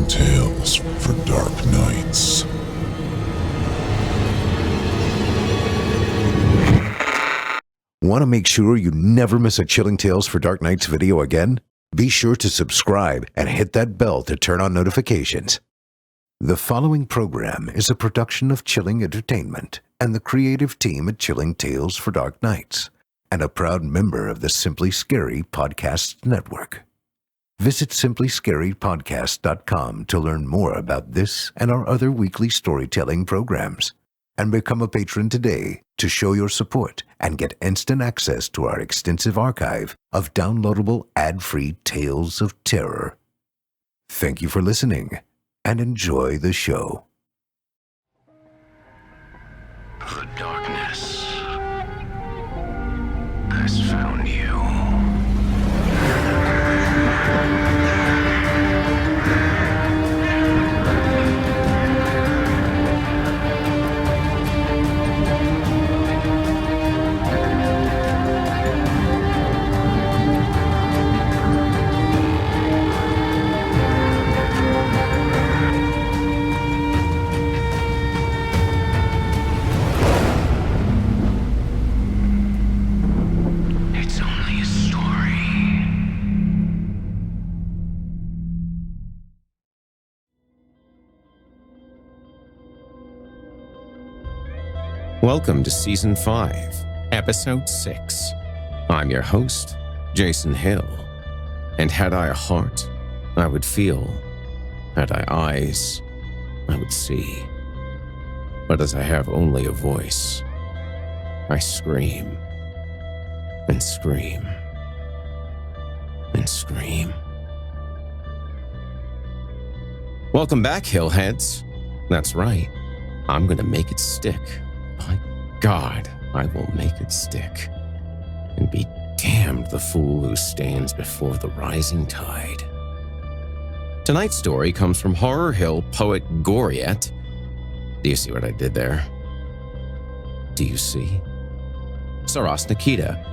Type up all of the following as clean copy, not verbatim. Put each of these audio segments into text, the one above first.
Chilling tales for dark nights. Want to make sure you never miss a Chilling Tales for Dark Nights video again? Be sure to subscribe and hit that bell to turn on notifications. The following program is a production of Chilling Entertainment and the creative team at Chilling Tales for Dark Nights, and a proud member of the Simply Scary Podcast Network. Visit simplyscarypodcast.com to learn more about this and our other weekly storytelling programs, and become a patron today to show your support and get instant access to our extensive archive of downloadable ad-free tales of terror. Thank you for listening and enjoy the show. The darkness has found you. It's only a story. Welcome to Season 5, Episode 6. I'm your host, Jason Hill. And had I a heart, I would feel. Had I eyes, I would see. But as I have only a voice, I scream and scream and scream. Welcome back, Hillheads. That's right. I'm gonna make it stick. By God, I will make it stick. And be damned the fool who stands before the rising tide. Tonight's story comes from Horror Hill poet gory-et. Do you see what I did there? Do you see? Seras Nikita.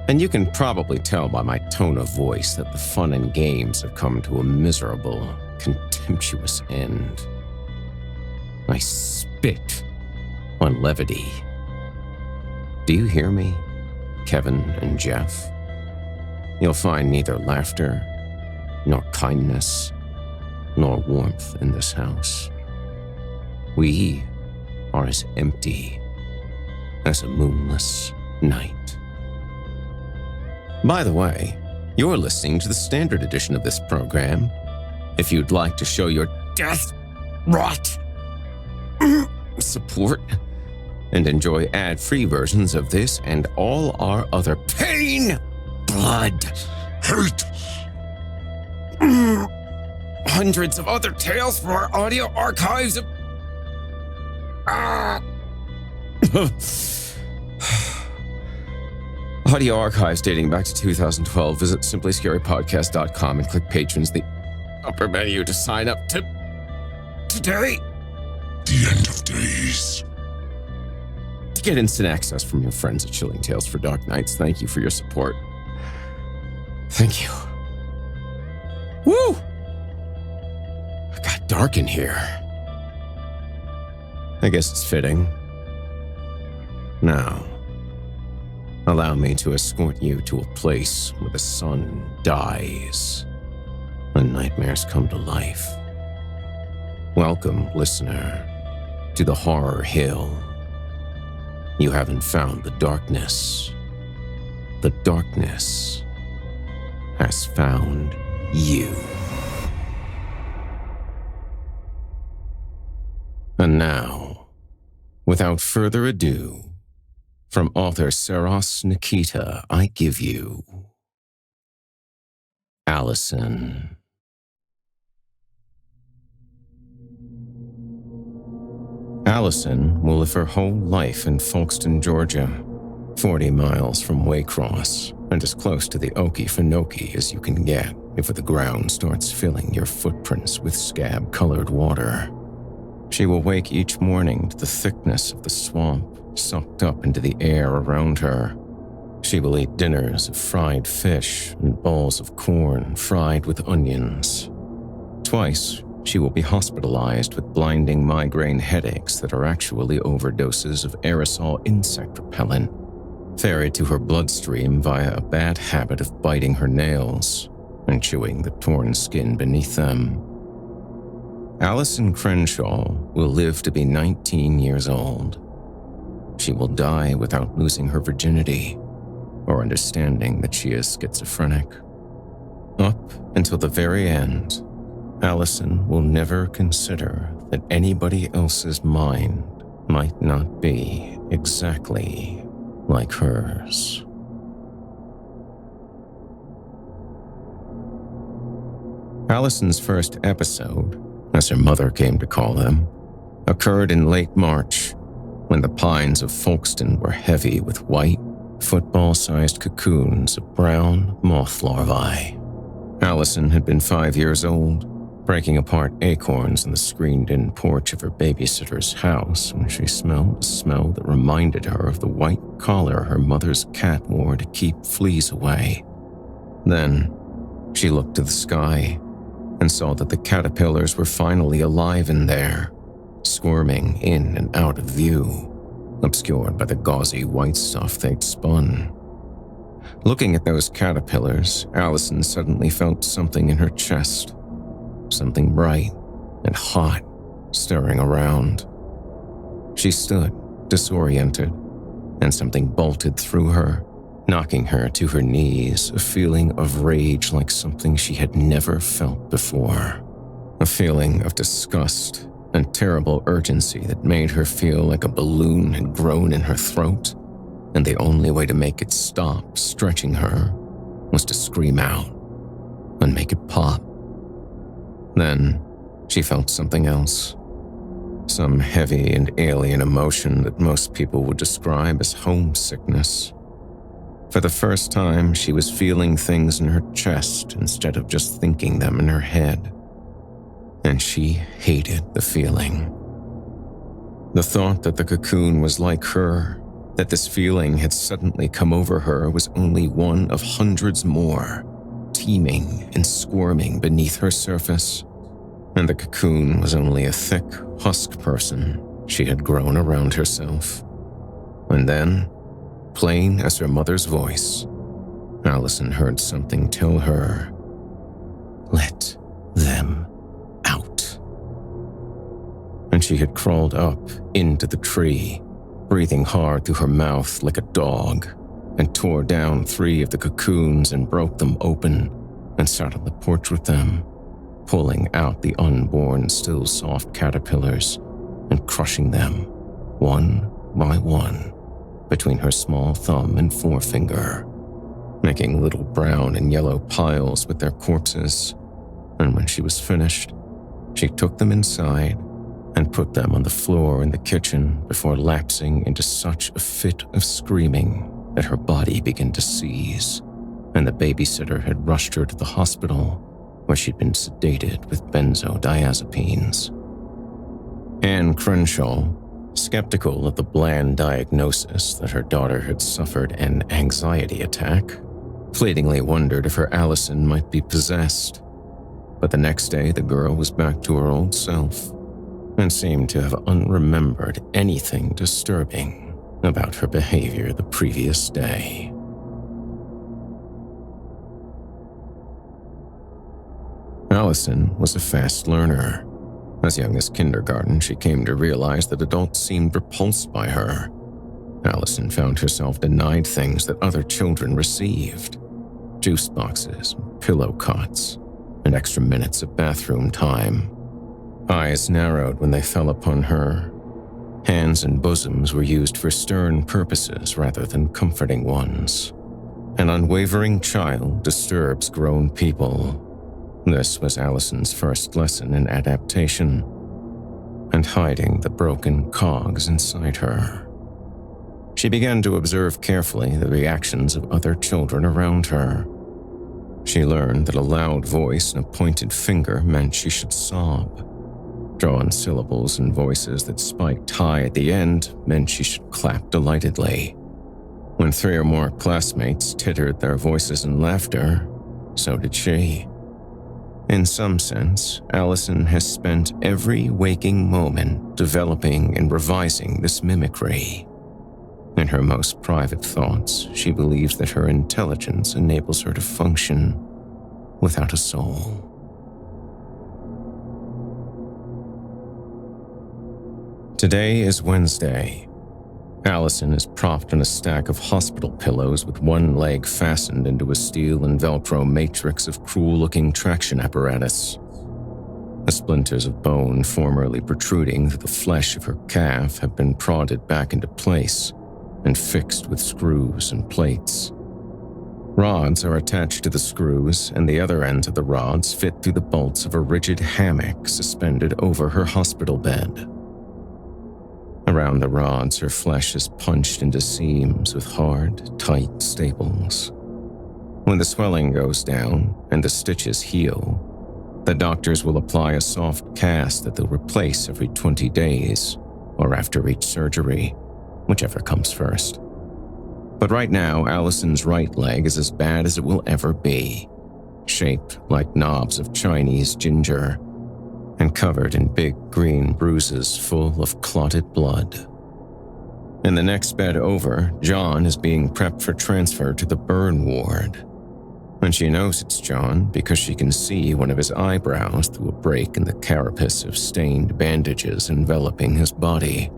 And you can probably tell by my tone of voice that the fun and games have come to a miserable, contemptuous end. I spit on levity. Do you hear me, Kevin and Geoff? You'll find neither laughter, nor kindness, nor warmth in this house. We are as empty as a moonless night. By the way, you're listening to the standard edition of this program. If you'd like to show your death rot support and enjoy ad-free versions of this and all our other pain, blood, hate, hundreds of other tales from our audio archives of audio archives dating back to 2012, visit simplyscarypodcast.com and click Patrons, the upper menu, to sign up today. The end of days. To get instant access from your friends at Chilling Tales for Dark Nights, thank you for your support. Thank you. Woo! It got dark in here. I guess it's fitting. Now, allow me to escort you to a place where the sun dies and nightmares come to life. Welcome, listener, to the Horror Hill. You haven't found the darkness. The darkness has found you. And now, without further ado, from author Seras Nikita, I give you Allison. Allison will live her whole life in Folkston, Georgia, 40 miles from Waycross, and as close to the Okefenokee as you can get before the ground starts filling your footprints with scab-colored water. She will wake each morning to the thickness of the swamp sucked up into the air around her. She will eat dinners of fried fish and bowls of corn fried with onions. Twice, she will be hospitalized with blinding migraine headaches that are actually overdoses of aerosol insect repellent, ferried to her bloodstream via a bad habit of biting her nails and chewing the torn skin beneath them. Allison Crenshaw will live to be 19 years old. She will die without losing her virginity or understanding that she is schizophrenic. Up until the very end, Allison will never consider that anybody else's mind might not be exactly like hers. Allison's first episode, as her mother came to call them, occurred in late March, when the pines of Folkestone were heavy with white, football-sized cocoons of brown moth larvae. Allison had been 5 years old, breaking apart acorns in the screened-in porch of her babysitter's house when she smelled a smell that reminded her of the white collar her mother's cat wore to keep fleas away. Then, she looked to the sky and saw that the caterpillars were finally alive in there, squirming in and out of view, obscured by the gauzy white stuff they'd spun. Looking at those caterpillars, Allison suddenly felt something in her chest, something bright and hot stirring around. She stood, disoriented, and something bolted through her, knocking her to her knees, a feeling of rage like something she had never felt before. A feeling of disgust and terrible urgency that made her feel like a balloon had grown in her throat, and the only way to make it stop stretching her was to scream out and make it pop. Then she felt something else, some heavy and alien emotion that most people would describe as homesickness. For the first time, she was feeling things in her chest instead of just thinking them in her head. And she hated the feeling. The thought that the cocoon was like her, that this feeling had suddenly come over her, was only one of hundreds more, teeming and squirming beneath her surface. And the cocoon was only a thick, husk person she had grown around herself. And then, plain as her mother's voice, Allison heard something tell her, "Let them out." And she had crawled up into the tree, breathing hard through her mouth like a dog, and tore down 3 of the cocoons and broke them open and sat on the porch with them, pulling out the unborn, still soft caterpillars and crushing them, one by one, between her small thumb and forefinger, making little brown and yellow piles with their corpses. And when she was finished, she took them inside and put them on the floor in the kitchen before lapsing into such a fit of screaming that her body began to seize, and the babysitter had rushed her to the hospital where she'd been sedated with benzodiazepines. Anne Crenshaw, skeptical of the bland diagnosis that her daughter had suffered an anxiety attack, fleetingly wondered if her Allison might be possessed. But the next day, the girl was back to her old self and seemed to have unremembered anything disturbing about her behavior the previous day. Allison was a fast learner. As young as kindergarten, she came to realize that adults seemed repulsed by her. Allison found herself denied things that other children received: juice boxes, pillow cots, and extra minutes of bathroom time. Eyes narrowed when they fell upon her. Hands and bosoms were used for stern purposes rather than comforting ones. An unwavering child disturbs grown people. This was Allison's first lesson in adaptation and hiding the broken cogs inside her. She began to observe carefully the reactions of other children around her. She learned that a loud voice and a pointed finger meant she should sob. Drawn syllables and voices that spiked high at the end meant she should clap delightedly. When 3 or more classmates tittered their voices in laughter, so did she. In some sense, Allison has spent every waking moment developing and revising this mimicry. In her most private thoughts, she believes that her intelligence enables her to function without a soul. Today is Wednesday. Allison is propped on a stack of hospital pillows with one leg fastened into a steel and Velcro matrix of cruel-looking traction apparatus. The splinters of bone formerly protruding through the flesh of her calf have been prodded back into place and fixed with screws and plates. Rods are attached to the screws, and the other ends of the rods fit through the bolts of a rigid hammock suspended over her hospital bed. Around the rods, her flesh is punched into seams with hard, tight staples. When the swelling goes down and the stitches heal, the doctors will apply a soft cast that they'll replace every 20 days or after each surgery, whichever comes first. But right now, Allison's right leg is as bad as it will ever be, shaped like knobs of Chinese ginger and covered in big green bruises full of clotted blood. In the next bed over, John is being prepped for transfer to the burn ward. And she knows it's John because she can see one of his eyebrows through a break in the carapace of stained bandages enveloping his body.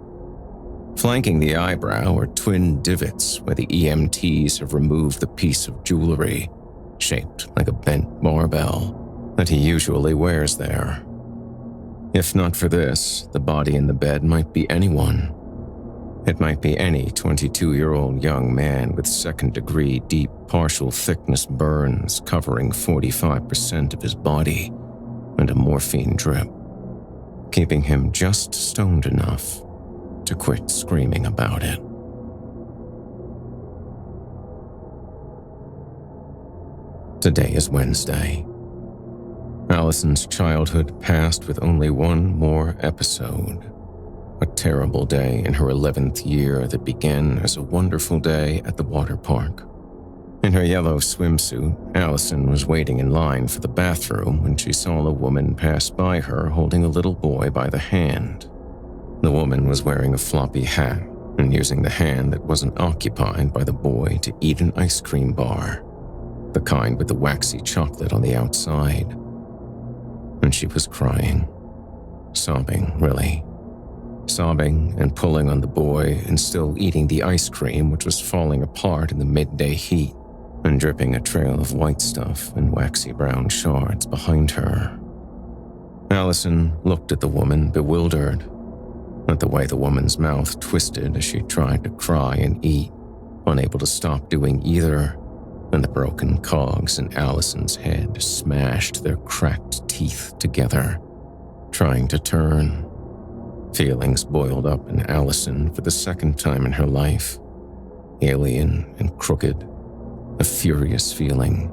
Flanking the eyebrow are twin divots where the EMTs have removed the piece of jewelry, shaped like a bent barbell, that he usually wears there. If not for this, the body in the bed might be anyone. It might be any 22-year-old young man with second-degree deep partial thickness burns covering 45% of his body and a morphine drip, keeping him just stoned enough to quit screaming about it. Today is Wednesday. Allison's childhood passed with only one more episode. A terrible day in her 11th year that began as a wonderful day at the water park. In her yellow swimsuit, Allison was waiting in line for the bathroom when she saw a woman pass by her holding a little boy by the hand. The woman was wearing a floppy hat and using the hand that wasn't occupied by the boy to eat an ice cream bar, the kind with the waxy chocolate on the outside. And she was crying, sobbing, really. Sobbing and pulling on the boy and still eating the ice cream which was falling apart in the midday heat and dripping a trail of white stuff and waxy brown shards behind her. Allison looked at the woman, bewildered, at the way the woman's mouth twisted as she tried to cry and eat, unable to stop doing either, and the broken cogs in Allison's head smashed their cracked teeth together, trying to turn. Feelings boiled up in Allison for the second time in her life, alien and crooked, a furious feeling,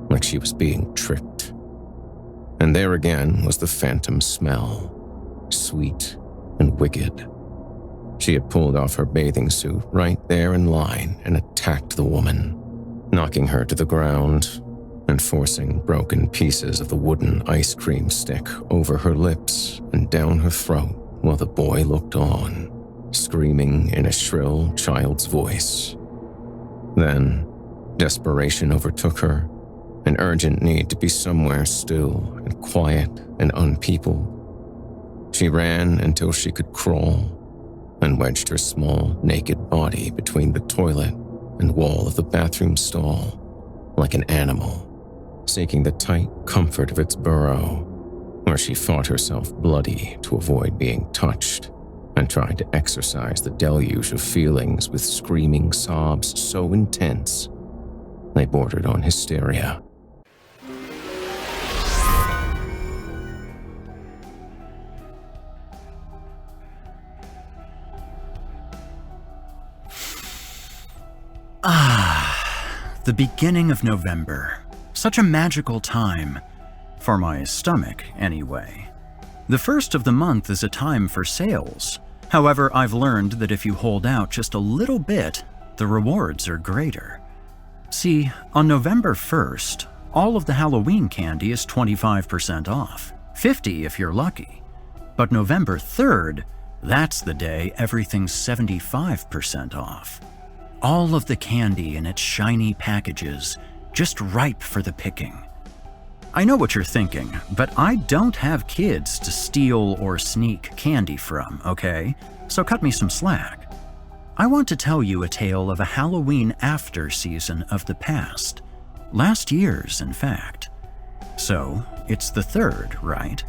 like she was being tricked. And there again was the phantom smell, sweet and wicked. She had pulled off her bathing suit right there in line and attacked the woman, knocking her to the ground and forcing broken pieces of the wooden ice cream stick over her lips and down her throat while the boy looked on, screaming in a shrill child's voice. Then, desperation overtook her, an urgent need to be somewhere still and quiet and unpeopled. She ran until she could crawl and wedged her small, naked body between the toilet and wall of the bathroom stall, like an animal, seeking the tight comfort of its burrow, where she fought herself bloody to avoid being touched and tried to exorcise the deluge of feelings with screaming sobs so intense they bordered on hysteria. The beginning of November. Such a magical time. For my stomach, anyway. The first of the month is a time for sales. However, I've learned that if you hold out just a little bit, the rewards are greater. See, on November 1st, all of the Halloween candy is 25% off, 50% if you're lucky. But November 3rd, that's the day everything's 75% off. All of the candy in its shiny packages, just ripe for the picking. I know what you're thinking, but I don't have kids to steal or sneak candy from, okay? So cut me some slack. I want to tell you a tale of a Halloween after season of the past. Last year's, in fact. So, it's the 3rd, right?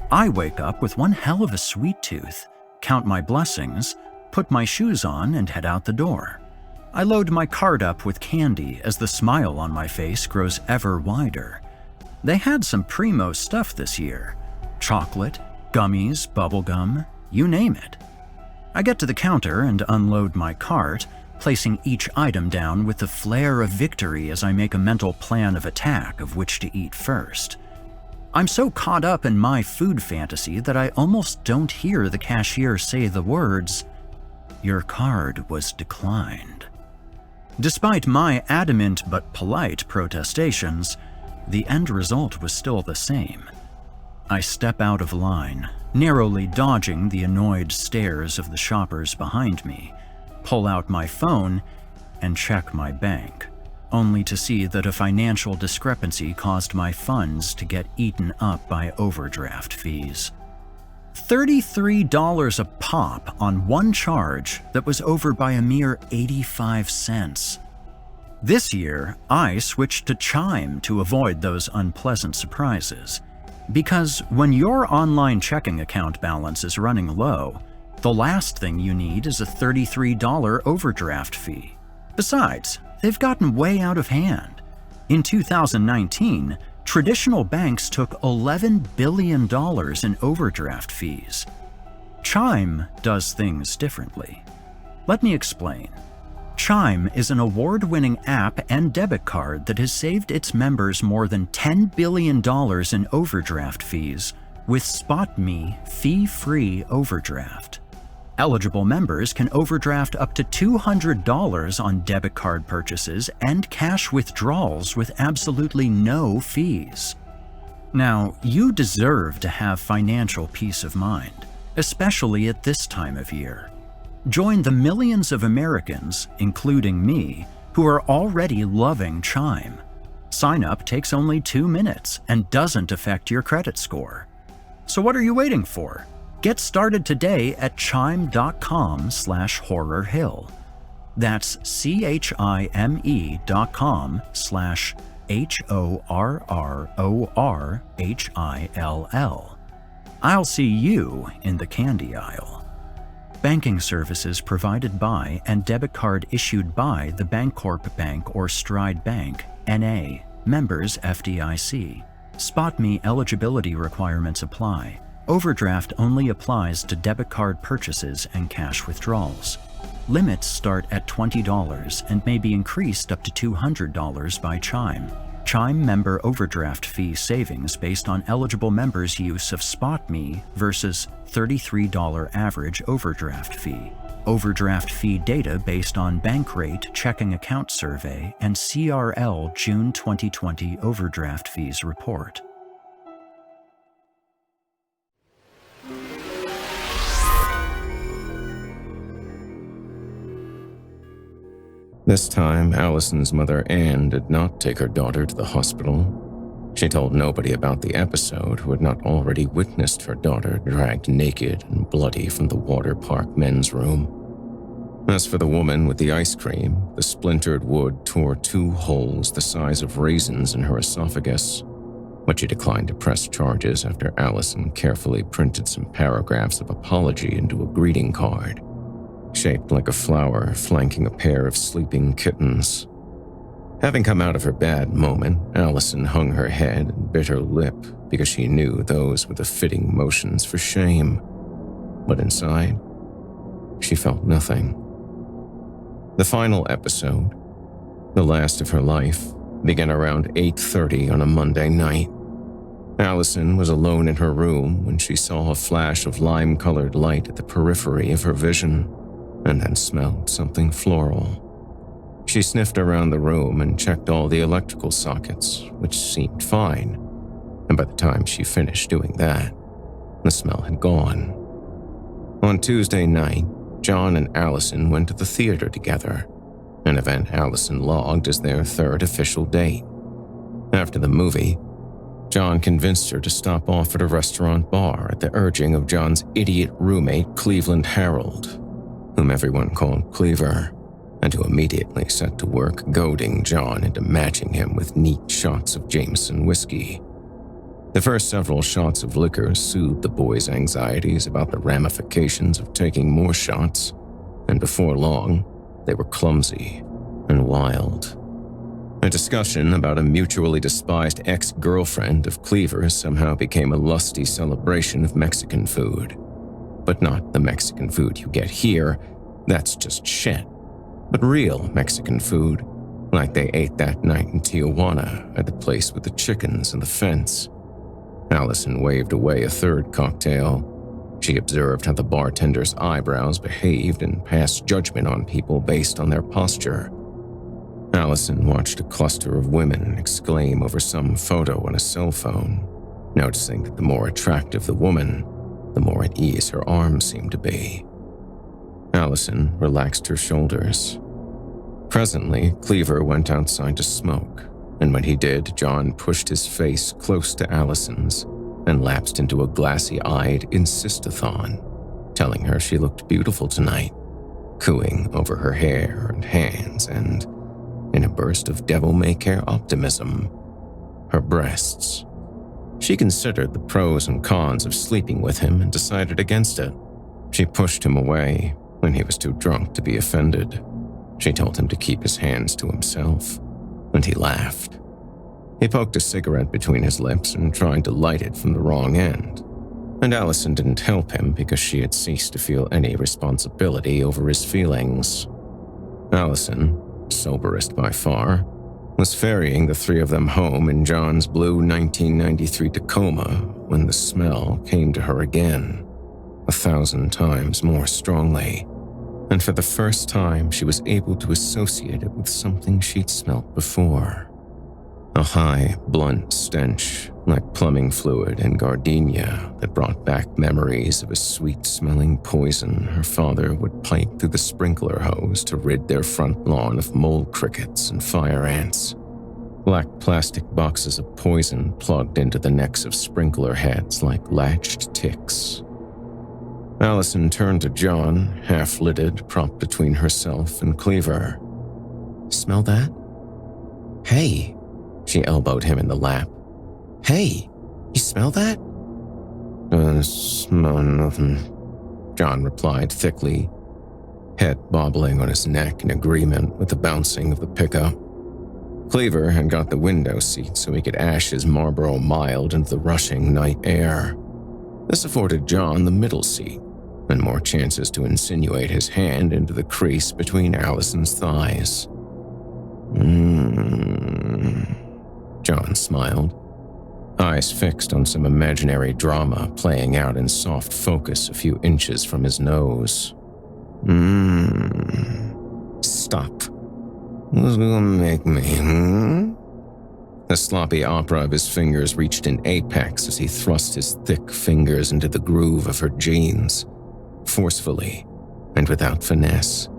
I wake up with one hell of a sweet tooth, count my blessings, put my shoes on, and head out the door. I load my cart up with candy as the smile on my face grows ever wider. They had some primo stuff this year. Chocolate, gummies, bubblegum, you name it. I get to the counter and unload my cart, placing each item down with the flair of victory as I make a mental plan of attack of which to eat first. I'm so caught up in my food fantasy that I almost don't hear the cashier say the words, "Your card was declined." Despite my adamant but polite protestations, the end result was still the same. I step out of line, narrowly dodging the annoyed stares of the shoppers behind me, pull out my phone, and check my bank, only to see that a financial discrepancy caused my funds to get eaten up by overdraft fees. $33 a pop on one charge that was over by a mere 85 cents. This year, I switched to Chime to avoid those unpleasant surprises. Because when your online checking account balance is running low, the last thing you need is a $33 overdraft fee. Besides, they've gotten way out of hand. In 2019, traditional banks took $11 billion in overdraft fees. Chime does things differently. Let me explain. Chime is an award-winning app and debit card that has saved its members more than $10 billion in overdraft fees with SpotMe fee-free overdraft. Eligible members can overdraft up to $200 on debit card purchases and cash withdrawals with absolutely no fees. Now, you deserve to have financial peace of mind, especially at this time of year. Join the millions of Americans, including me, who are already loving Chime. Sign up takes only 2 minutes and doesn't affect your credit score. So what are you waiting for? Get started today at chime.com/horrorhill. That's chime.com/HORRORHILL. I'll see you in the candy aisle. Banking services provided by and debit card issued by the Bancorp Bank or Stride Bank, N.A., members FDIC. SpotMe eligibility requirements apply. Overdraft only applies to debit card purchases and cash withdrawals. Limits start at $20 and may be increased up to $200 by Chime. Chime member overdraft fee savings based on eligible members' use of SpotMe versus $33 average overdraft fee. Overdraft fee data based on bank rate checking account survey and CRL June 2020 overdraft fees report. This time, Allison's mother, Anne, did not take her daughter to the hospital. She told nobody about the episode who had not already witnessed her daughter dragged naked and bloody from the water park men's room. As for the woman with the ice cream, the splintered wood tore 2 holes the size of raisins in her esophagus, but she declined to press charges after Allison carefully printed some paragraphs of apology into a greeting card, shaped like a flower flanking a pair of sleeping kittens. Having come out of her bad moment, Allison hung her head and bit her lip because she knew those were the fitting motions for shame. But inside, she felt nothing. The final episode, the last of her life, began around 8:30 on a Monday night. Allison was alone in her room when she saw a flash of lime-colored light at the periphery of her vision, and then smelled something floral. She sniffed around the room and checked all the electrical sockets, which seemed fine, and by the time she finished doing that, the smell had gone. On Tuesday night, John and Allison went to the theater together, an event Allison logged as their third official date. After the movie, John convinced her to stop off at a restaurant bar at the urging of John's idiot roommate Cleveland Harold, whom everyone called Cleaver, and who immediately set to work goading John into matching him with neat shots of Jameson whiskey. The first several shots of liquor soothed the boy's anxieties about the ramifications of taking more shots, and before long, they were clumsy and wild. A discussion about a mutually despised ex-girlfriend of Cleaver's somehow became a lusty celebration of Mexican food. But not the Mexican food you get here, that's just shit. But real Mexican food, like they ate that night in Tijuana at the place with the chickens and the fence. Allison waved away a third cocktail. She observed how the bartender's eyebrows behaved and passed judgment on people based on their posture. Allison watched a cluster of women exclaim over some photo on a cell phone, noticing that the more attractive the woman, the more at ease her arms seemed to be. Allison relaxed her shoulders. Presently, Cleaver went outside to smoke, and when he did, John pushed his face close to Allison's and lapsed into a glassy-eyed insistathon, telling her she looked beautiful tonight, cooing over her hair and hands and, in a burst of devil-may-care optimism, her breasts. She considered the pros and cons of sleeping with him and decided against it. She pushed him away when he was too drunk to be offended. She told him to keep his hands to himself, and he laughed. He poked a cigarette between his lips and tried to light it from the wrong end, and Allison didn't help him because she had ceased to feel any responsibility over his feelings. Allison, soberest by far, was ferrying the three of them home in John's blue 1993 Tacoma when the smell came to her again, 1,000 times more strongly, and for the first time she was able to associate it with something she'd smelt before. A high, blunt stench, like plumbing fluid and gardenia, that brought back memories of a sweet-smelling poison her father would pipe through the sprinkler hose to rid their front lawn of mole crickets and fire ants. Black plastic boxes of poison plugged into the necks of sprinkler heads like latched ticks. Allison turned to John, half-lidded, propped between herself and Cleaver. "Smell that?" "Hey," she elbowed him in the lap. "Hey, you smell that?" Smell nothing," John replied thickly, head bobbling on his neck in agreement with the bouncing of the pickup. Cleaver had got the window seat so he could ash his Marlboro Mild into the rushing night air. This afforded John the middle seat, and more chances to insinuate his hand into the crease between Allison's thighs. John smiled, eyes fixed on some imaginary drama playing out in soft focus a few inches from his nose. Stop. What's gonna make me, The sloppy opera of his fingers reached an apex as he thrust his thick fingers into the groove of her jeans, forcefully and without finesse,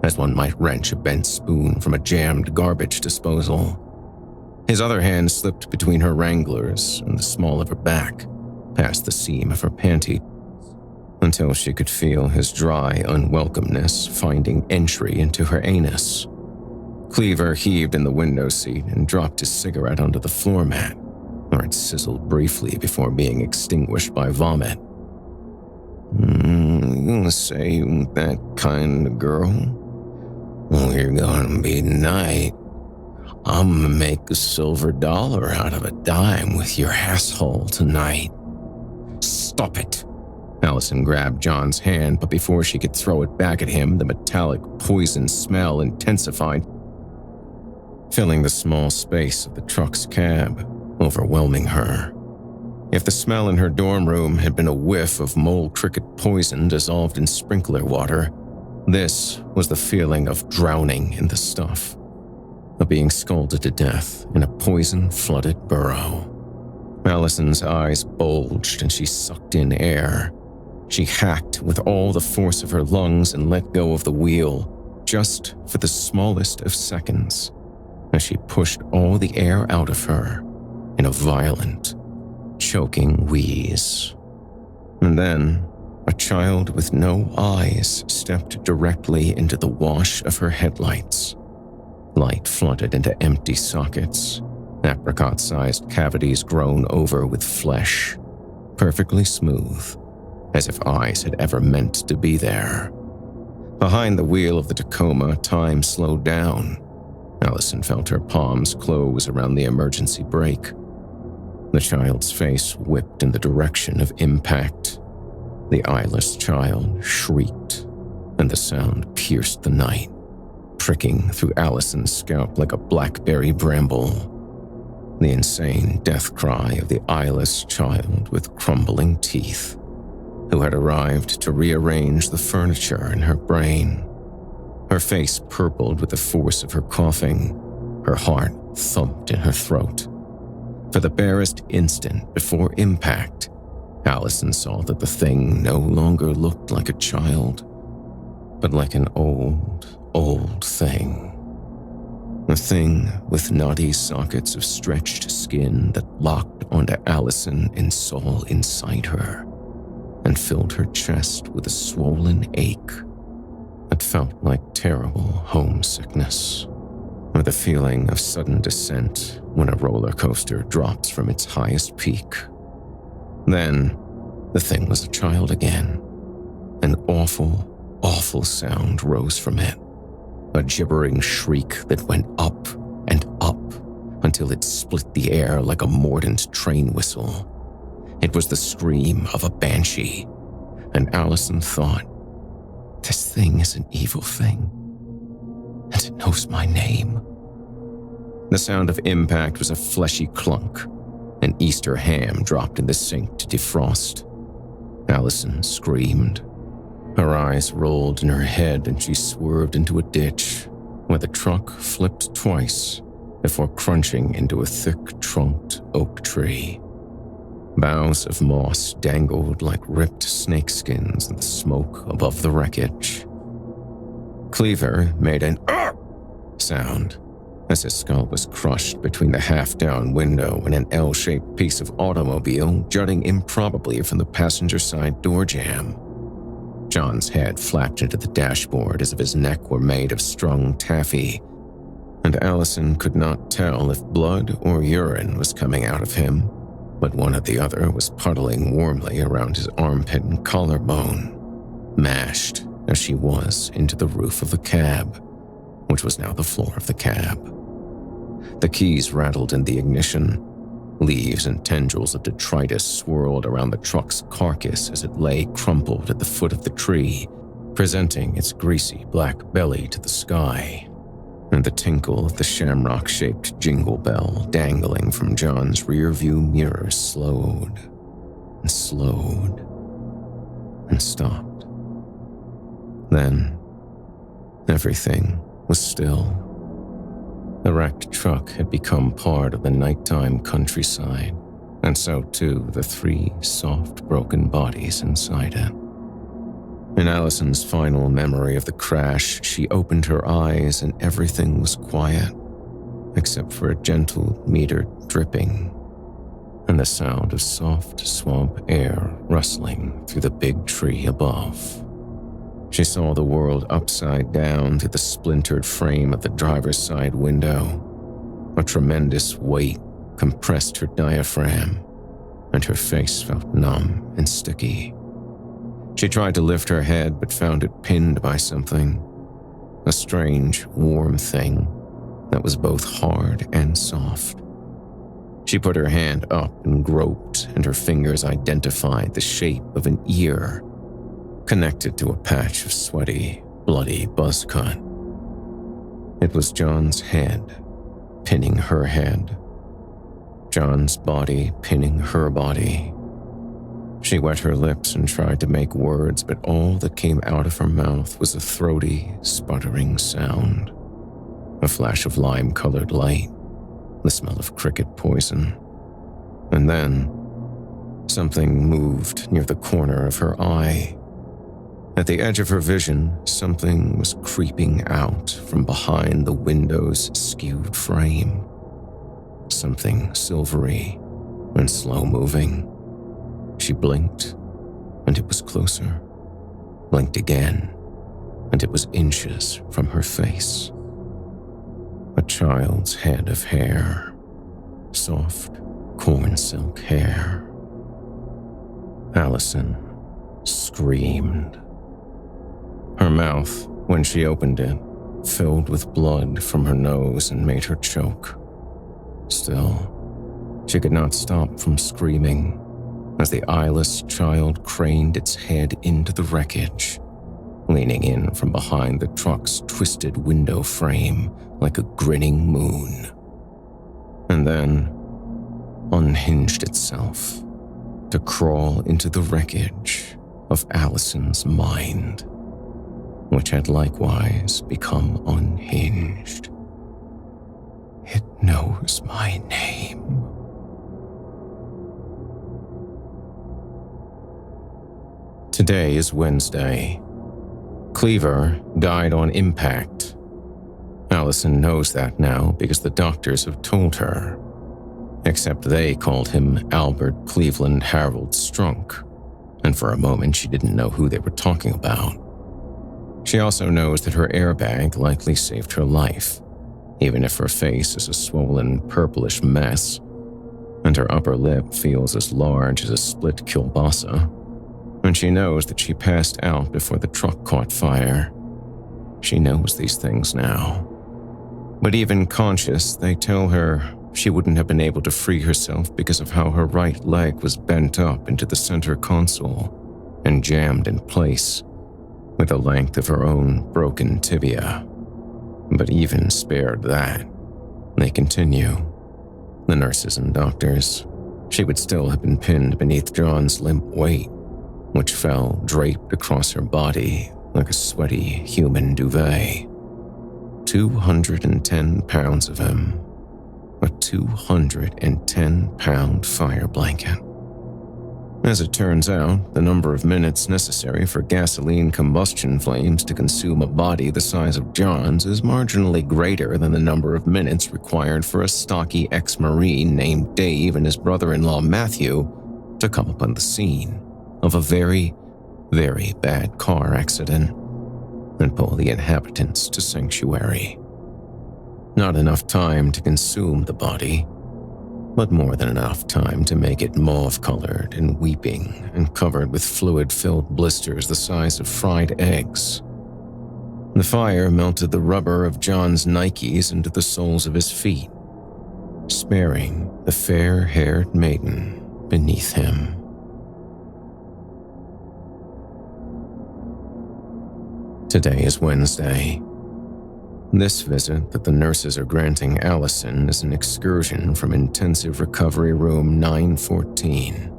as one might wrench a bent spoon from a jammed garbage disposal. His other hand slipped between her wranglers and the small of her back, past the seam of her panty, until she could feel his dry unwelcomeness finding entry into her anus. Cleaver heaved in the window seat and dropped his cigarette onto the floor mat, where it sizzled briefly before being extinguished by vomit. You gonna say you ain't that kind of girl? Well, you're gonna be tonight. I'm gonna make a silver dollar out of a dime with your asshole tonight. Stop it. Allison grabbed John's hand, but before she could throw it back at him, the metallic poison smell intensified, filling the small space of the truck's cab, overwhelming her. If the smell in her dorm room had been a whiff of mole cricket poison dissolved in sprinkler water, This was the feeling of drowning in the stuff, of being scalded to death in a poison-flooded burrow. Allison's eyes bulged and she sucked in air. She hacked with all the force of her lungs and let go of the wheel, just for the smallest of seconds, as she pushed all the air out of her in a violent, choking wheeze. And then, a child with no eyes stepped directly into the wash of her headlights. Light flooded into empty sockets, apricot-sized cavities grown over with flesh, perfectly smooth, as if eyes had ever meant to be there. Behind the wheel of the Tacoma, time slowed down. Allison felt her palms close around the emergency brake. The child's face whipped in the direction of impact. The eyeless child shrieked, and the sound pierced the night, pricking through Allison's scalp like a blackberry bramble. The insane death cry of the eyeless child with crumbling teeth, who had arrived to rearrange the furniture in her brain. Her face purpled with the force of her coughing. Her heart thumped in her throat. For the barest instant before impact, Allison saw that the thing no longer looked like a child, but like an old thing. A thing with knotty sockets of stretched skin that locked onto Allison and saw inside her, and filled her chest with a swollen ache that felt like terrible homesickness, or the feeling of sudden descent when a roller coaster drops from its highest peak. Then, the thing was a child again. An awful, awful sound rose from it, a gibbering shriek that went up and up until it split the air like a mordant train whistle. It was the scream of a banshee, and Allison thought, this thing is an evil thing, and it knows my name. The sound of impact was a fleshy clunk. An Easter ham dropped in the sink to defrost. Allison screamed. Her eyes rolled in her head and she swerved into a ditch where the truck flipped twice before crunching into a thick-trunked oak tree. Boughs of moss dangled like ripped snakeskins in the smoke above the wreckage. Cleaver made an sound as his skull was crushed between the half-down window and an L-shaped piece of automobile jutting improbably from the passenger side door jamb. John's head flapped into the dashboard as if his neck were made of strung taffy, and Allison could not tell if blood or urine was coming out of him, but one or the other was puddling warmly around his armpit and collarbone, mashed as she was into the roof of the cab, which was now the floor of the cab. The keys rattled in the ignition. Leaves and tendrils of detritus swirled around the truck's carcass as it lay crumpled at the foot of the tree, presenting its greasy black belly to the sky, and the tinkle of the shamrock-shaped jingle bell dangling from John's rear-view mirror slowed and slowed and stopped. Then, everything was still. The wrecked truck had become part of the nighttime countryside, and so too the 3 soft, broken bodies inside it. In Allison's final memory of the crash, she opened her eyes and everything was quiet, except for a gentle, metered dripping, and the sound of soft swamp air rustling through the big tree above. She saw the world upside down through the splintered frame of the driver's side window. A tremendous weight compressed her diaphragm, and her face felt numb and sticky. She tried to lift her head but found it pinned by something, a strange, warm thing that was both hard and soft. She put her hand up and groped, and her fingers identified the shape of an ear, connected to a patch of sweaty, bloody buzz cut. It was John's head, pinning her head. John's body pinning her body. She wet her lips and tried to make words, but all that came out of her mouth was a throaty, sputtering sound. A flash of lime-colored light, the smell of cricket poison. And then, something moved near the corner of her eye. At the edge of her vision, something was creeping out from behind the window's skewed frame. Something silvery and slow-moving. She blinked, and it was closer. Blinked again, and it was inches from her face. A child's head of hair. Soft, corn silk hair. Allison screamed. Her mouth, when she opened it, filled with blood from her nose and made her choke. Still, she could not stop from screaming as the eyeless child craned its head into the wreckage, leaning in from behind the truck's twisted window frame like a grinning moon. And then unhinged itself to crawl into the wreckage of Allison's mind, which had likewise become unhinged. It knows my name. Today is Wednesday. Cleaver died on impact. Allison knows that now because the doctors have told her. Except they called him Albert Cleveland Harold Strunk, and for a moment she didn't know who they were talking about. She also knows that her airbag likely saved her life, even if her face is a swollen purplish mess, and her upper lip feels as large as a split kielbasa, and she knows that she passed out before the truck caught fire. She knows these things now. But even conscious, they tell her she wouldn't have been able to free herself because of how her right leg was bent up into the center console and jammed in place with the length of her own broken tibia. But even spared that, they continue. The nurses and doctors, she would still have been pinned beneath John's limp weight, which fell draped across her body like a sweaty human duvet. 210 pounds of him. A 210-pound fire blanket. As it turns out, the number of minutes necessary for gasoline combustion flames to consume a body the size of John's is marginally greater than the number of minutes required for a stocky ex-Marine named Dave and his brother-in-law Matthew to come upon the scene of a very, very bad car accident and pull the inhabitants to sanctuary. Not enough time to consume the body, but more than enough time to make it mauve-colored and weeping and covered with fluid-filled blisters the size of fried eggs. The fire melted the rubber of John's Nikes into the soles of his feet, sparing the fair-haired maiden beneath him. Today is Wednesday. This visit that the nurses are granting Allison is an excursion from Intensive Recovery Room 914,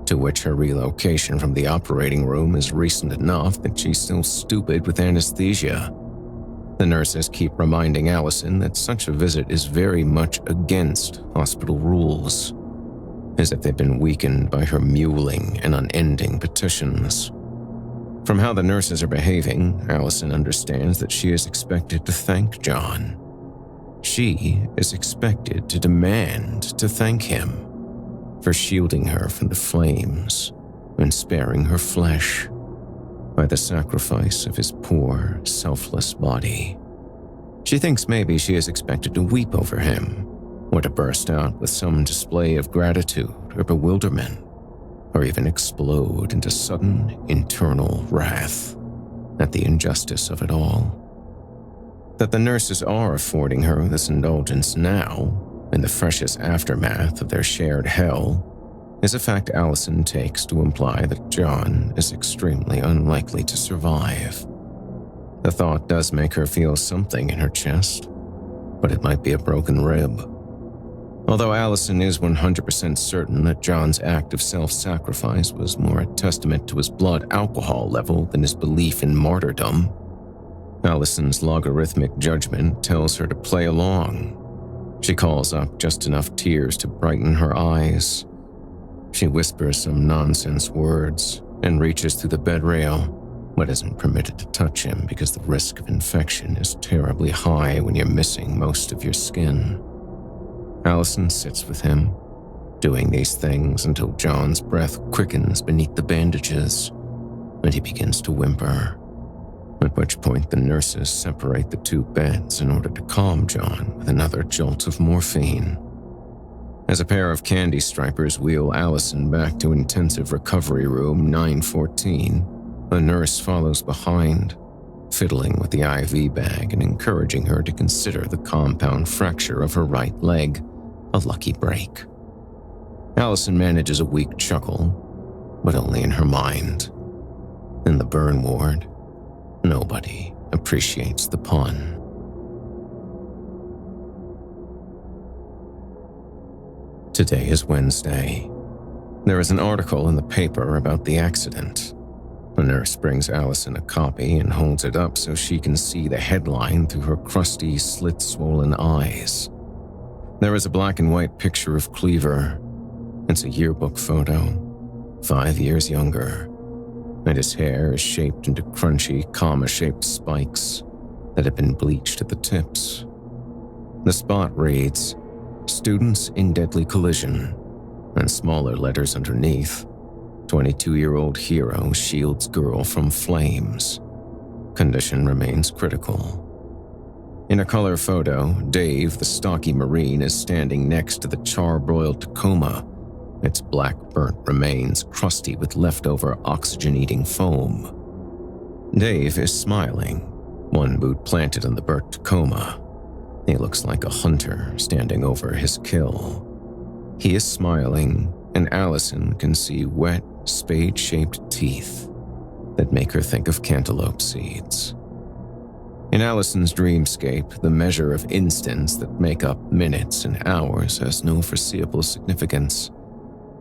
to which her relocation from the operating room is recent enough that she's still stupid with anesthesia. The nurses keep reminding Allison that such a visit is very much against hospital rules, as if they've been weakened by her mewling and unending petitions. From how the nurses are behaving, Allison understands that she is expected to thank John. She is expected to demand to thank him for shielding her from the flames and sparing her flesh by the sacrifice of his poor, selfless body. She thinks maybe she is expected to weep over him, or to burst out with some display of gratitude or bewilderment, or even explode into sudden internal wrath at the injustice of it all. That the nurses are affording her this indulgence now, in the freshest aftermath of their shared hell, is a fact Allison takes to imply that John is extremely unlikely to survive. The thought does make her feel something in her chest, but it might be a broken rib. Although Allison is 100% certain that John's act of self-sacrifice was more a testament to his blood alcohol level than his belief in martyrdom, Allison's logarithmic judgment tells her to play along. She calls up just enough tears to brighten her eyes. She whispers some nonsense words and reaches through the bed rail, but isn't permitted to touch him because the risk of infection is terribly high when you're missing most of your skin. Allison sits with him, doing these things until John's breath quickens beneath the bandages, and he begins to whimper, at which point the nurses separate the two beds in order to calm John with another jolt of morphine. As a pair of candy stripers wheel Allison back to intensive recovery room 914, a nurse follows behind, fiddling with the IV bag and encouraging her to consider the compound fracture of her right leg a lucky break. Allison manages a weak chuckle, but only in her mind. In the burn ward, nobody appreciates the pun. Today is Wednesday. There is an article in the paper about the accident. A nurse brings Allison a copy and holds it up so she can see the headline through her crusty, slit-swollen eyes. There is a black and white picture of Cleaver. It's a yearbook photo, 5 years younger, and his hair is shaped into crunchy, comma-shaped spikes that have been bleached at the tips. The spot reads, "Students in deadly collision," and smaller letters underneath, 22-year-old hero shields girl from flames. Condition remains critical. In a color photo, Dave, the stocky Marine, is standing next to the charbroiled Tacoma, its black burnt remains crusty with leftover oxygen-eating foam. Dave is smiling, one boot planted on the burnt Tacoma. He looks like a hunter standing over his kill. He is smiling, and Allison can see wet, spade-shaped teeth that make her think of cantaloupe seeds. In Allison's dreamscape, the measure of instants that make up minutes and hours has no foreseeable significance.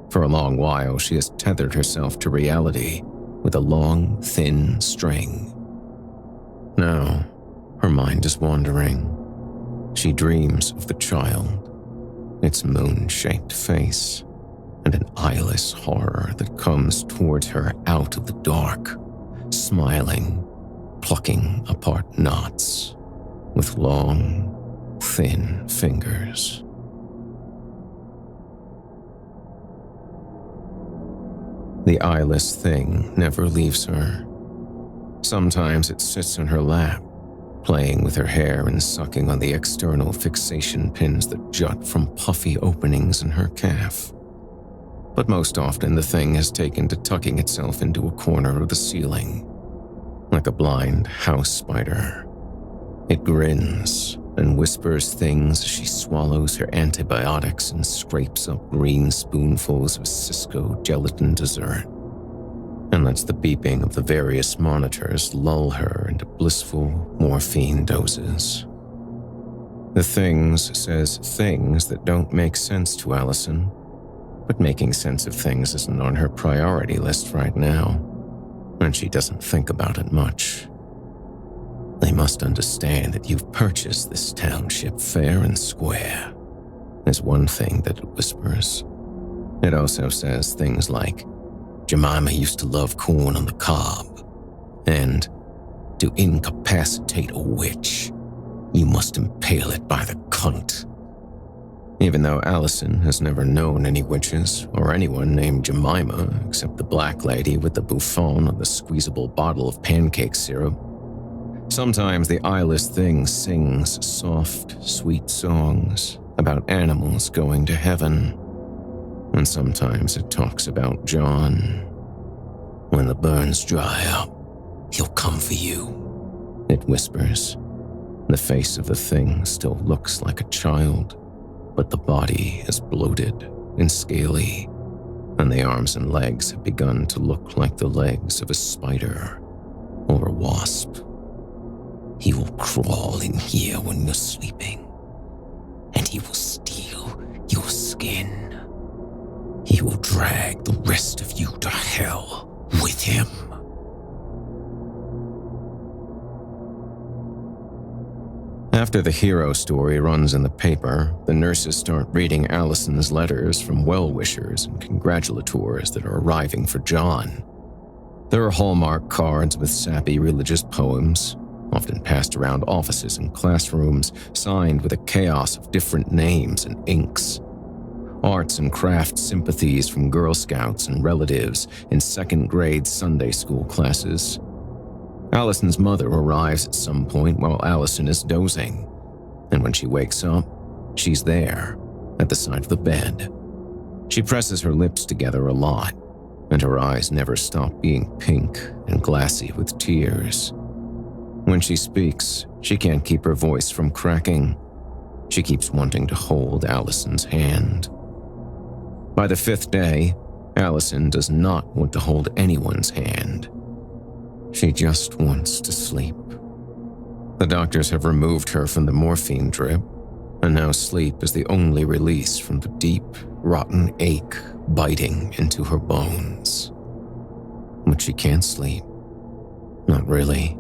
For a long while, she has tethered herself to reality with a long, thin string. Now, her mind is wandering. She dreams of the child, its moon-shaped face, and an eyeless horror that comes towards her out of the dark, smiling, plucking apart knots with long, thin fingers. The eyeless thing never leaves her. Sometimes it sits on her lap, playing with her hair and sucking on the external fixation pins that jut from puffy openings in her calf. But most often the thing has taken to tucking itself into a corner of the ceiling, like a blind house spider. It grins and whispers things as she swallows her antibiotics and scrapes up green spoonfuls of Cisco gelatin dessert, and lets the beeping of the various monitors lull her into blissful morphine doses. The things says things that don't make sense to Allison, but making sense of things isn't on her priority list right now, and she doesn't think about it much. They must understand that you've purchased this township fair and square, is one thing that it whispers. It also says things like, Jemima used to love corn on the cob, and to incapacitate a witch, you must impale it by the cunt. Even though Allison has never known any witches or anyone named Jemima except the black lady with the bouffon on the squeezable bottle of pancake syrup, sometimes the eyeless thing sings soft, sweet songs about animals going to heaven, and sometimes it talks about John. When the burns dry up, he'll come for you, it whispers. The face of the thing still looks like a child, but the body is bloated and scaly, and the arms and legs have begun to look like the legs of a spider or a wasp. He will crawl in here when you're sleeping, and he will steal your skin. He will drag the rest of you to hell with him. After the hero story runs in the paper, the nurses start reading Allison's letters from well-wishers and congratulators that are arriving for John. There are Hallmark cards with sappy religious poems, often passed around offices and classrooms, signed with a chaos of different names and inks. Arts and crafts sympathies from Girl Scouts and relatives in second-grade Sunday school classes. Allison's mother arrives at some point while Allison is dozing, and when she wakes up, she's there, at the side of the bed. She presses her lips together a lot, and her eyes never stop being pink and glassy with tears. When she speaks, she can't keep her voice from cracking. She keeps wanting to hold Allison's hand. By the 5th day, Allison does not want to hold anyone's hand. She just wants to sleep. The doctors have removed her from the morphine drip, and now sleep is the only release from the deep, rotten ache biting into her bones. But she can't sleep. Not really.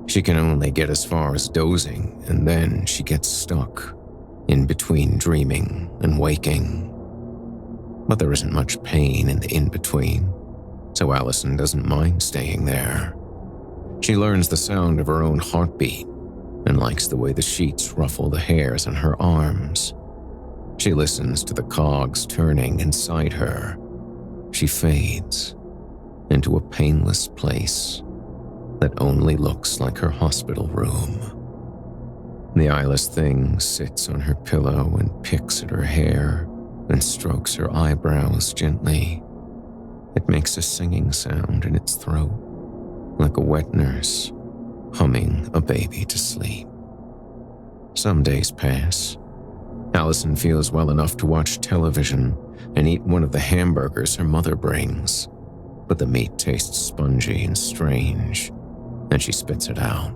She can only get as far as dozing, and then she gets stuck, in between dreaming and waking. But there isn't much pain in the in-between, so Allison doesn't mind staying there. She learns the sound of her own heartbeat and likes the way the sheets ruffle the hairs on her arms. She listens to the cogs turning inside her. She fades into a painless place that only looks like her hospital room. The eyeless thing sits on her pillow and picks at her hair and strokes her eyebrows gently. It makes a singing sound in its throat, like a wet nurse humming a baby to sleep. Some days pass. Allison feels well enough to watch television and eat one of the hamburgers her mother brings, but the meat tastes spongy and strange, and she spits it out.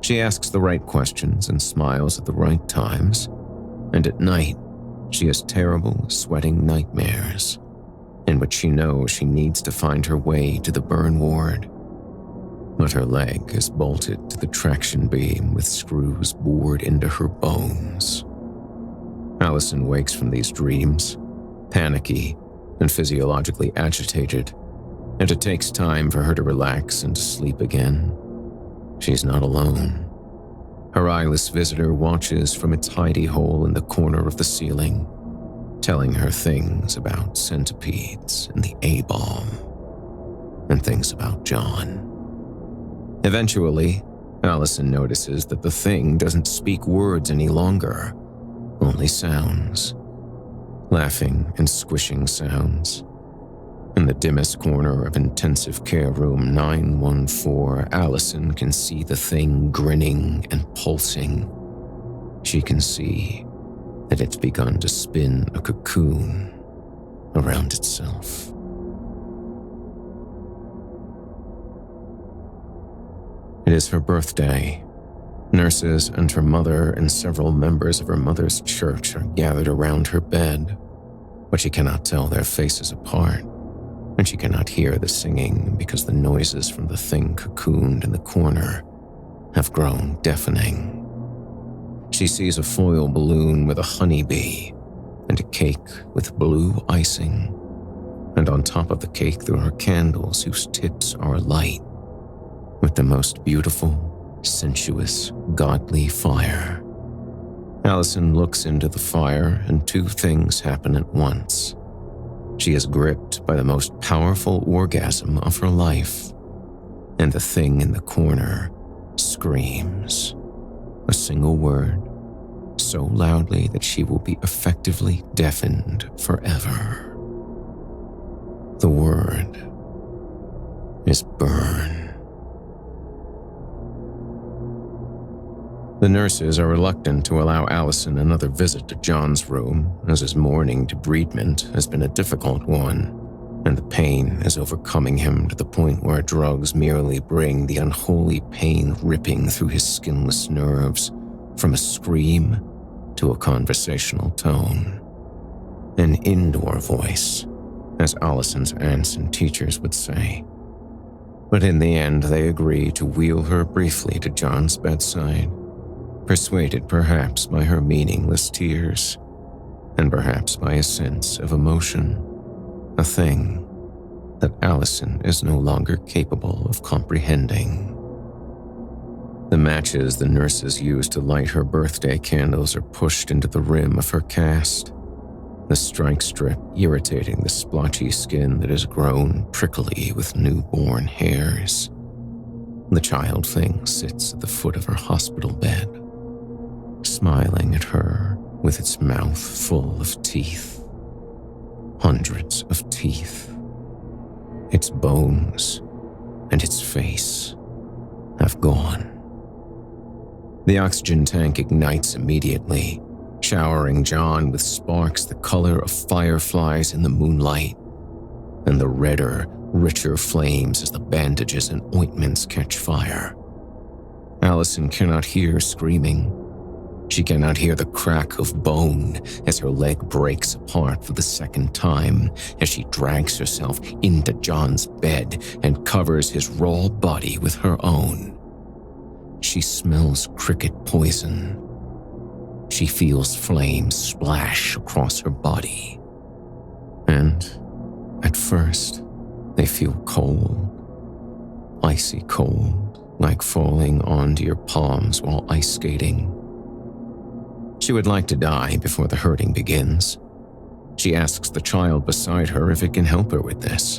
She asks the right questions and smiles at the right times, and at night, she has terrible, sweating nightmares, in which she knows she needs to find her way to the burn ward. But her leg is bolted to the traction beam with screws bored into her bones. Allison wakes from these dreams, panicky and physiologically agitated, and it takes time for her to relax and to sleep again. She's not alone. Her eyeless visitor watches from its hidey hole in the corner of the ceiling, telling her things about centipedes and the A-bomb, and things about John. Eventually, Allison notices that the thing doesn't speak words any longer, only sounds. Laughing and squishing sounds. In the dimmest corner of intensive care room 914, Allison can see the thing grinning and pulsing. She can see that it's begun to spin a cocoon around itself. It is her birthday. Nurses and her mother and several members of her mother's church are gathered around her bed, but she cannot tell their faces apart, and she cannot hear the singing because the noises from the thing cocooned in the corner have grown deafening. She sees a foil balloon with a honeybee and a cake with blue icing, and on top of the cake there are candles whose tips are alight with the most beautiful, sensuous, godly fire. Allison looks into the fire, and two things happen at once. She is gripped by the most powerful orgasm of her life, and the thing in the corner screams a single word so loudly that she will be effectively deafened forever. The word is burn. The nurses are reluctant to allow Allison another visit to John's room, as his morning debridement has been a difficult one, and the pain is overcoming him to the point where drugs merely bring the unholy pain ripping through his skinless nerves from a scream to a conversational tone. An indoor voice, as Allison's aunts and teachers would say. But in the end, they agreed to wheel her briefly to John's bedside, persuaded perhaps by her meaningless tears, and perhaps by a sense of emotion, a thing that Allison is no longer capable of comprehending. The matches the nurses used to light her birthday candles are pushed into the rim of her cast, the strike strip irritating the splotchy skin that has grown prickly with newborn hairs. The child thing sits at the foot of her hospital bed, smiling at her with its mouth full of teeth. Hundreds of teeth. Its bones and its face have gone. The oxygen tank ignites immediately, showering John with sparks the color of fireflies in the moonlight, and the redder, richer flames as the bandages and ointments catch fire. Allison cannot hear screaming. She cannot hear the crack of bone as her leg breaks apart for the second time as she drags herself into John's bed and covers his raw body with her own. She smells cricket poison. She feels flames splash across her body. And at first, they feel cold, icy cold, like falling onto your palms while ice skating. She would like to die before the hurting begins. She asks the child beside her if it can help her with this,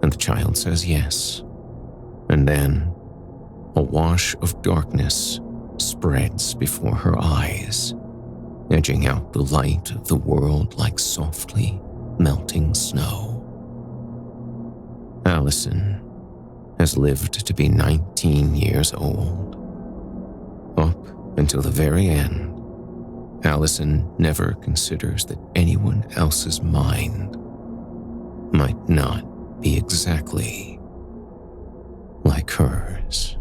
and the child says yes. And then, a wash of darkness spreads before her eyes, edging out the light of the world like softly melting snow. Allison has lived to be 19 years old. Up until the very end, Allison never considers that anyone else's mind might not be exactly like hers.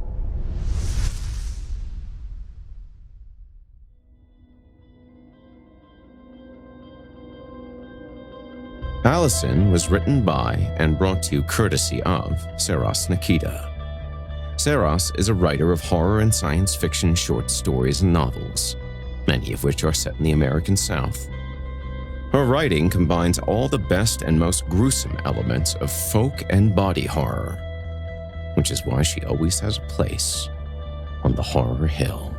Allison was written by and brought to you courtesy of Seras Nikita. Seras is a writer of horror and science fiction short stories and novels, many of which are set in the American South. Her writing combines all the best and most gruesome elements of folk and body horror, which is why she always has a place on the Horror Hill.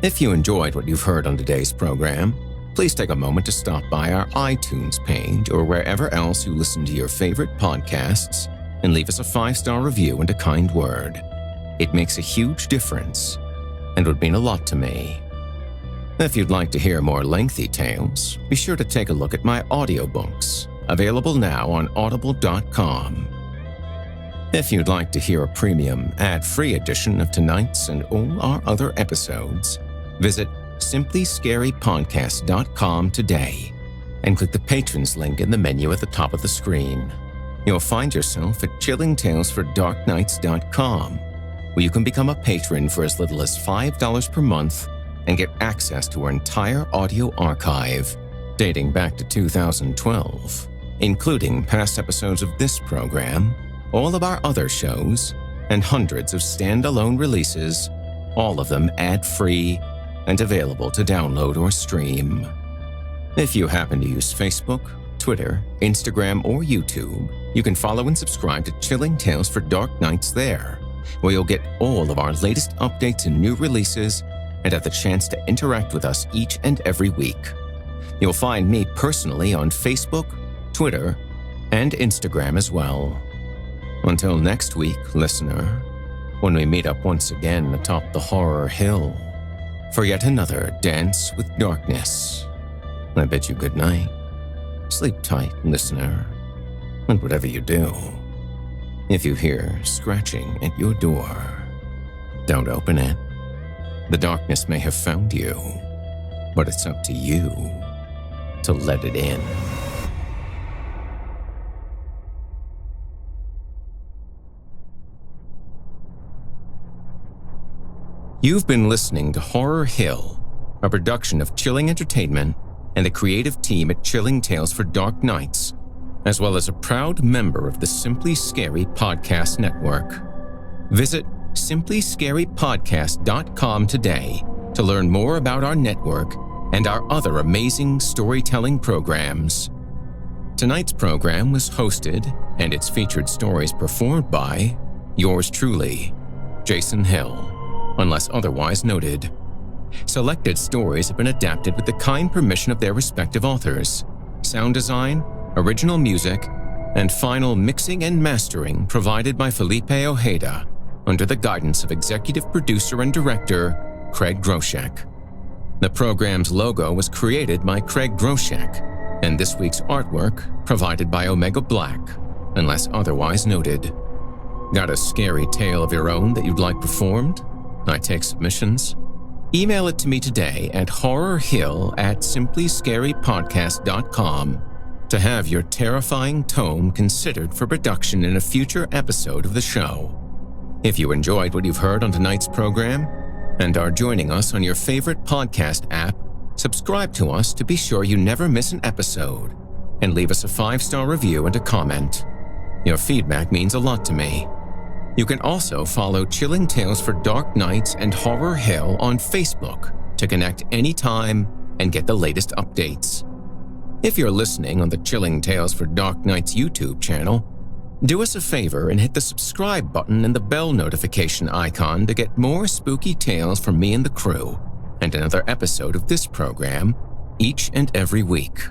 If you enjoyed what you've heard on today's program, please take a moment to stop by our iTunes page or wherever else you listen to your favorite podcasts and leave us a 5-star review and a kind word. It makes a huge difference and would mean a lot to me. If you'd like to hear more lengthy tales, be sure to take a look at my audiobooks, available now on audible.com. If you'd like to hear a premium, ad-free edition of tonight's and all our other episodes, visit simplyscarypodcast.com today and click the Patrons link in the menu at the top of the screen. You'll find yourself at chillingtalesfordarknights.com, where you can become a patron for as little as $5 per month and get access to our entire audio archive dating back to 2012, including past episodes of this program, all of our other shows, and hundreds of standalone releases, all of them ad-free and available to download or stream. If you happen to use Facebook, Twitter, Instagram, or YouTube, you can follow and subscribe to Chilling Tales for Dark Nights there, where you'll get all of our latest updates and new releases and have the chance to interact with us each and every week. You'll find me personally on Facebook, Twitter, and Instagram as well. Until next week, listener, when we meet up once again atop the Horror Hill for yet another Dance with Darkness, I bid you good night. Sleep tight, listener, and whatever you do, if you hear scratching at your door, don't open it. The darkness may have found you, but it's up to you to let it in. You've been listening to Horror Hill, a production of Chilling Entertainment and the creative team at Chilling Tales for Dark Nights, as well as a proud member of the Simply Scary Podcast Network. Visit simplyscarypodcast.com today to learn more about our network and our other amazing storytelling programs. Tonight's program was hosted and its featured stories performed by yours truly, Jason Hill, unless otherwise noted. Selected stories have been adapted with the kind permission of their respective authors. Sound design, original music, and final mixing and mastering provided by Felipe Ojeda under the guidance of executive producer and director Craig Groshek. The program's logo was created by Craig Groshek, and this week's artwork provided by Omega Black, unless otherwise noted. Got a scary tale of your own that you'd like performed? I take submissions. Email it to me today at horrorhill@simplyscarypodcast.com to have your terrifying tome considered for production in a future episode of the show. If you enjoyed what you've heard on tonight's program and are joining us on your favorite podcast app, subscribe to us to be sure you never miss an episode, and leave us a 5-star review and a comment. Your feedback means a lot to me. You can also follow Chilling Tales for Dark Nights and Horror Hill on Facebook to connect anytime and get the latest updates. If you're listening on the Chilling Tales for Dark Nights YouTube channel, do us a favor and hit the subscribe button and the bell notification icon to get more spooky tales from me and the crew, and another episode of this program each and every week.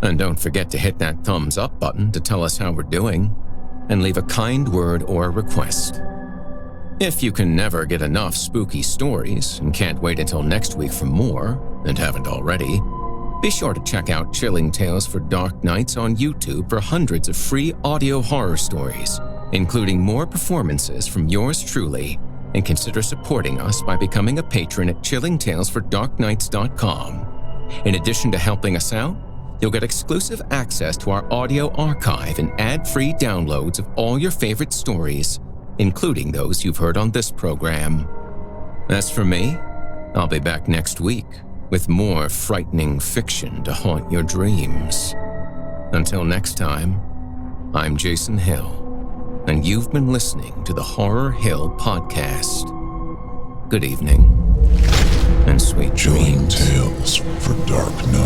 And don't forget to hit that thumbs up button to tell us how we're doing, and leave a kind word or a request. If you can never get enough spooky stories and can't wait until next week for more, and haven't already, be sure to check out Chilling Tales for Dark Nights on YouTube for hundreds of free audio horror stories, including more performances from yours truly, and consider supporting us by becoming a patron at chillingtalesfordarknights.com. In addition to helping us out, you'll get exclusive access to our audio archive and ad-free downloads of all your favorite stories, including those you've heard on this program. As for me, I'll be back next week with more frightening fiction to haunt your dreams. Until next time, I'm Jason Hill, and you've been listening to the Horror Hill Podcast. Good evening, and sweet Chilling dreams. Tales for Dark Nights.